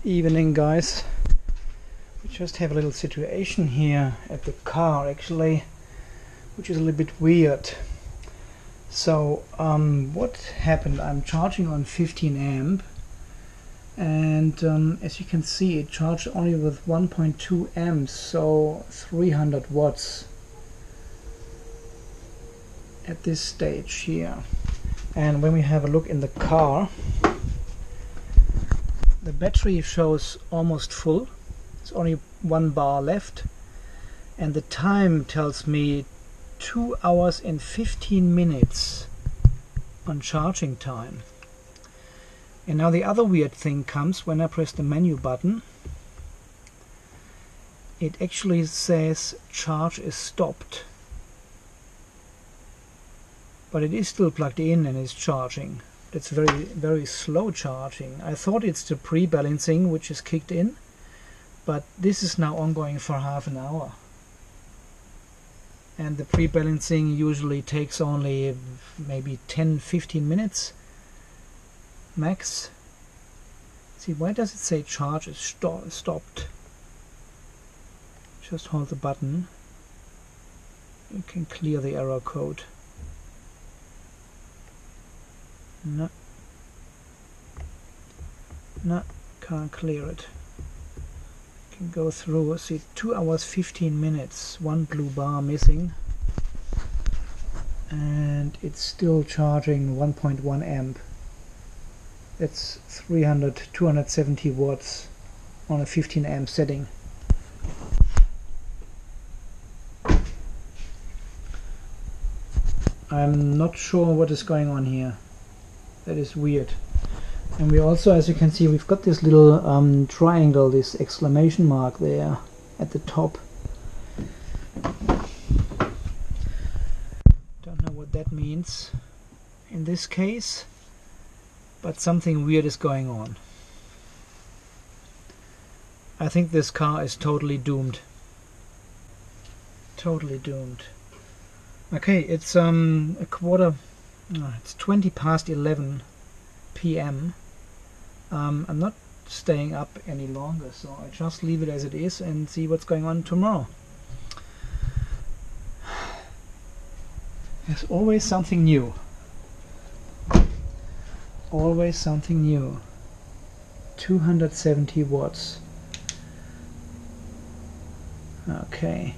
Evening, guys. We just have a little situation here at the car actually, which is a little bit weird. So what happened, I'm charging on 15 amp and as you can see it charged only with 1.2 amps, so 300 watts at this stage here. And when we have a look in the car, the battery shows almost full. It's only 1 bar left, and the time tells me 2 hours and 15 minutes on charging time. And now the other weird thing comes when I press the menu button. It actually says charge is stopped, but it is still plugged in and is charging. It's very slow charging. I thought it's the pre-balancing which is kicked in, but this is now ongoing for half an hour. And the pre-balancing usually takes only maybe 10-15 minutes max. See, why does it say charge is stopped? Just hold the button. You can clear the error code. No, can't clear it. Can go through. See, 2 hours 15 minutes, 1 blue bar missing, and it's still charging 1.1 amp. That's 270 watts on a 15 amp setting. I'm not sure what is going on here. That is weird. And we also, as you can see, we've got this little triangle, this exclamation mark there at the top. Don't know what that means in this case, but something weird is going on. I think this car is totally doomed. Totally doomed. Okay, it's it's 20 past 11 p.m. I'm not staying up any longer, so I just leave it as it is and see what's going on tomorrow. There's always something new. Always something new. 270 watts. Okay.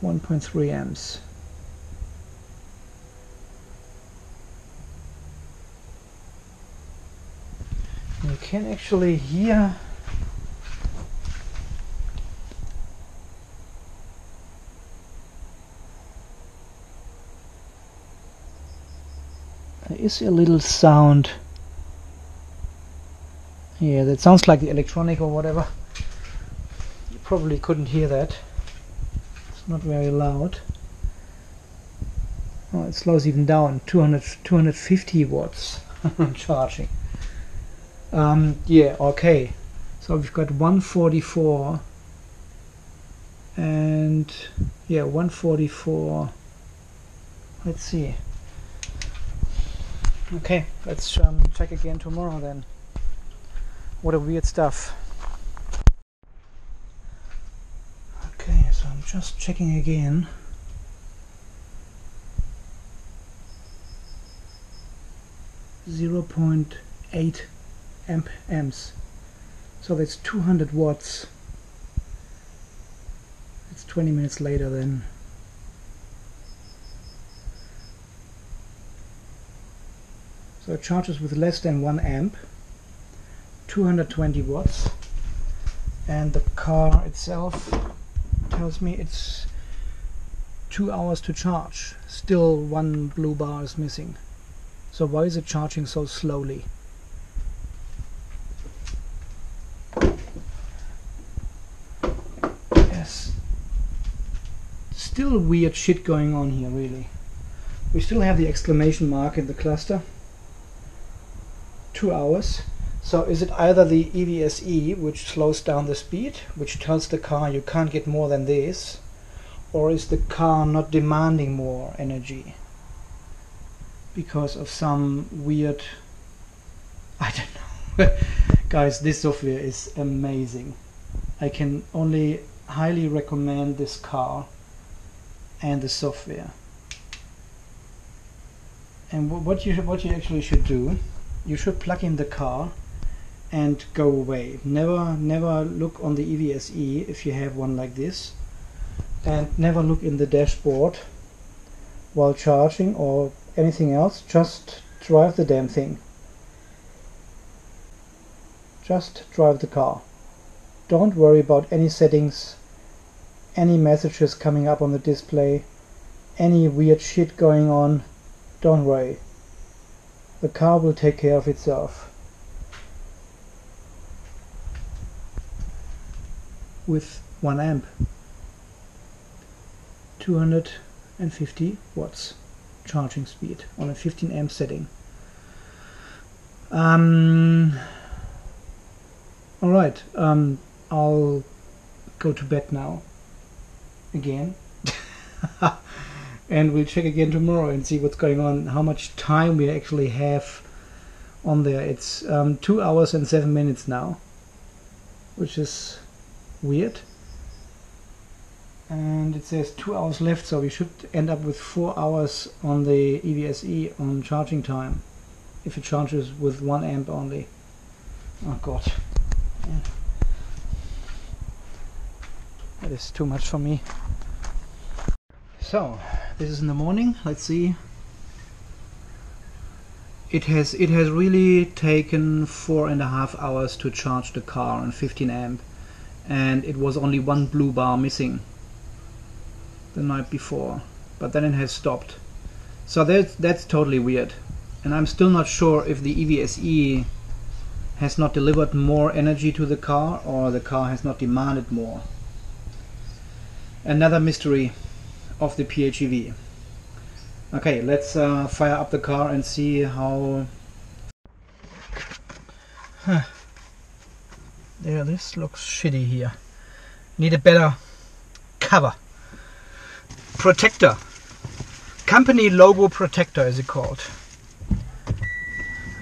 .3 amps. You can actually hear there is a little sound here that sounds like the electronic or whatever. You probably couldn't hear that. It's not very loud. Oh, it slows even down. 250 watts charging. Yeah, okay. So we've got 144 and yeah, 144. Let's see. Okay, let's check again tomorrow then. What a weird stuff. Okay, so I'm just checking again. .8 amps, so that's 200 watts. It's 20 minutes later then. So it charges with less than 1 amp, 220 watts, and the car itself tells me it's 2 hours to charge. Still 1 blue bar is missing. So why is it charging so slowly? Yes, still weird shit going on here, really. We still have the exclamation mark in the cluster. 2 hours. So is it either the EVSE, which slows down the speed, which tells the car you can't get more than this, or is the car not demanding more energy? because of some weird, I don't know. Guys, this software is amazing. I can only highly recommend this car and the software. And what you actually should do, you should plug in the car and go away. Never look on the EVSE if you have one like this, and never look in the dashboard while charging or anything else. Just drive the damn thing. Just drive the car. Don't worry about any settings, any messages coming up on the display, any weird shit going on. Don't worry. The car will take care of itself. With 1 amp, 250 watts charging speed on a 15 amp setting. Alright, I'll go to bed now again. And we'll check again tomorrow and see what's going on, how much time we actually have on there. It's 2 hours and 7 minutes now, which is weird. And it says 2 hours left, so we should end up with 4 hours on the EVSE on charging time, if it charges with 1 amp only. Oh god. Yeah. That is too much for me. So, this is in the morning. Let's see. It has really taken 4.5 hours to charge the car on 15 amp, and it was only 1 blue bar missing the night before, but then it has stopped. So that's totally weird, and I'm still not sure if the EVSE has not delivered more energy to the car, or the car has not demanded more. Another mystery of the PHEV. Okay, let's fire up the car and see how... There, this looks shitty here. Need a better cover. Protector. Company logo protector is it called.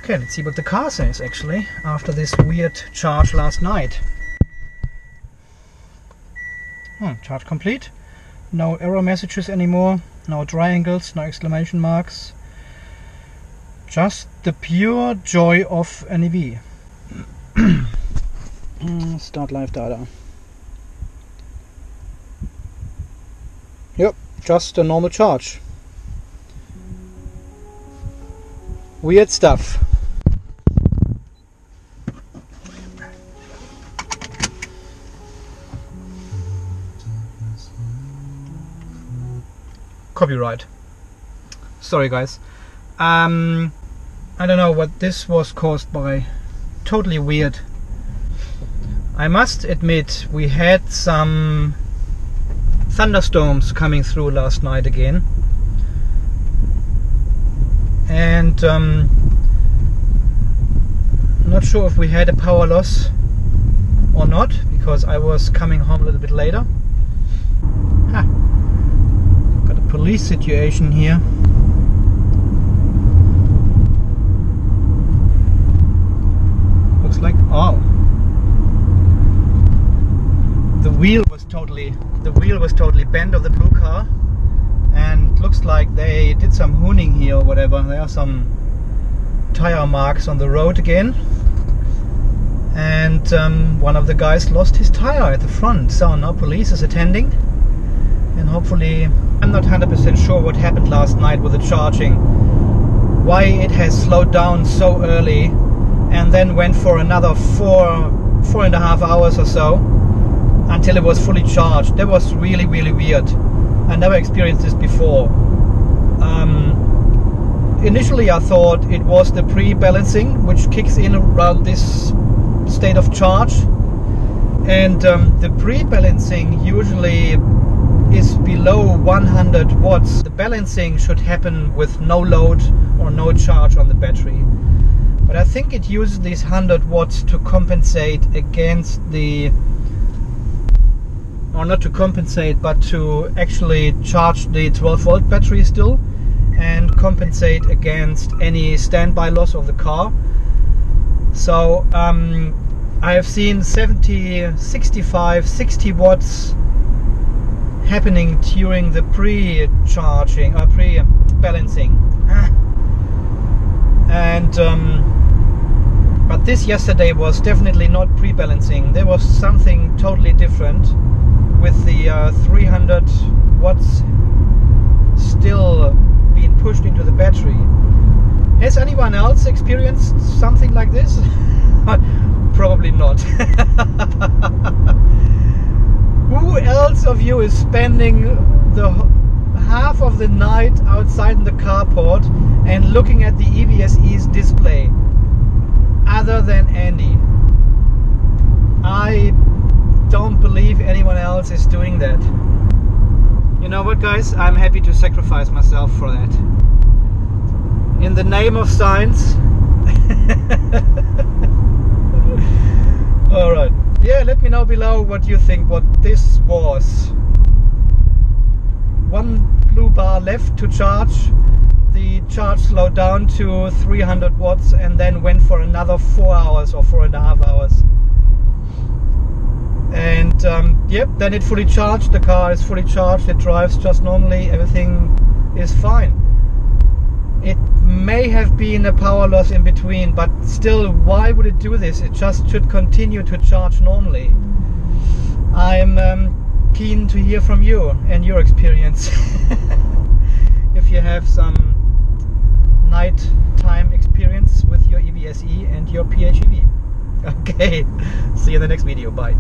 Okay, let's see what the car says actually after this weird charge last night. Charge complete. No error messages anymore, no triangles, no exclamation marks. Just the pure joy of an EV. Start live data. Yep, just a normal charge. Weird stuff. Copyright. Sorry guys. I don't know what this was caused by. Totally weird. I must admit we had some thunderstorms coming through last night again, and not sure if we had a power loss or not, because I was coming home a little bit later. Got a police situation here. Looks like, oh, the wheel was totally bent of the blue car, and looks like they did some hooning here or whatever. There are some tire marks on the road again, and one of the guys lost his tire at the front, so now police is attending, and hopefully, I'm not 100% sure what happened last night with the charging, why it has slowed down so early and then went for another 4.5 hours or so until it was fully charged. That was really weird. I never experienced this before. Initially I thought it was the pre-balancing which kicks in around this state of charge, and the pre-balancing usually is below 100 watts. The balancing should happen with no load or no charge on the battery, but I think it uses these 100 watts to compensate against the, or not to compensate, but to actually charge the 12 volt battery still, and compensate against any standby loss of the car. So I have seen 70, 65, 60 watts happening during the pre-charging or pre-balancing. And but this yesterday was definitely not pre-balancing. There was something totally different with the 300 watts still being pushed into the battery. Has anyone else experienced something like this? Probably not. Who else of you is spending the half of the night outside in the carport and looking at the EVSE's display other than Andy? I don't believe anyone else is doing that. You know what, guys? I'm happy to sacrifice myself for that. In the name of science. Alright. Yeah, let me know below what you think what this was. One blue bar left to charge. The charge slowed down to 300 watts and then went for another 4 hours or 4.5 hours. And yep, then it fully charged. The car is fully charged. It drives just normally. Everything is fine. It may have been a power loss in between, but still, why would it do this? It just should continue to charge normally. I'm keen to hear from you and your experience. If you have some nighttime experience with your EVSE and your PHEV. Okay, see you in the next video. Bye.